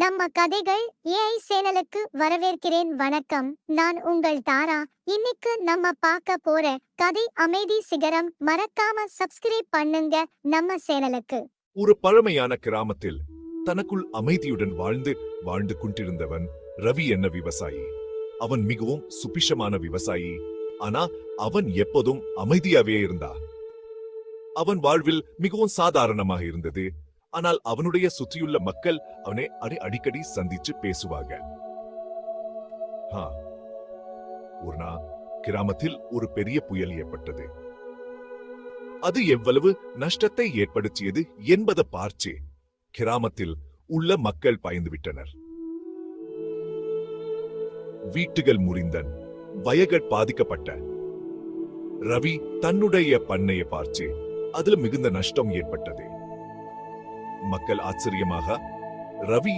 நம்ம கதைகள் ஏஐ சேனலுக்கு வரவேற்கிறேன். வணக்கம், நான் உங்கள் தாரா. இன்னைக்கு நம்ம பார்க்க போற கதை அமைதி சிகரம். மறக்காம சப்ஸ்கிரைப் பண்ணுங்க நம்ம சேனலுக்கு. ஒரு பழமையான கிராமத்தில் தனக்குள் அமைதியுடன் வாழ்ந்து கொண்டிருந்தவன் ரவி என்ன விவசாயி. அவன் மிகவும் சுபிஷமான விவசாயி. ஆனா அவன் எப்போதும் அமைதியாவே இருந்தான். அவன் வாழ்வில் மிகவும் சாதாரணமாக இருந்தது. ஆனால் அவனுடைய சுற்றியுள்ள மக்கள் அவனை அடிக்கடி சந்திச்சு பேசுவாங்க. ஒரு நாள் கிராமத்தில் ஒரு பெரிய புயல் ஏற்பட்டது. அது எவ்வளவு நஷ்டத்தை ஏற்படுத்தியது என்பதை பார்த்து கிராமத்தில் உள்ள மக்கள் பயந்து விட்டனர். வீட்டுகள் முறிந்தன, வயல்கள் பாதிக்கப்பட்ட. ரவி தன்னுடைய பண்ணையை பார்த்து அதுல மிகுந்த நஷ்டம் ஏற்பட்டது. மக்கள் ஆச்சரியமாக ரவியின்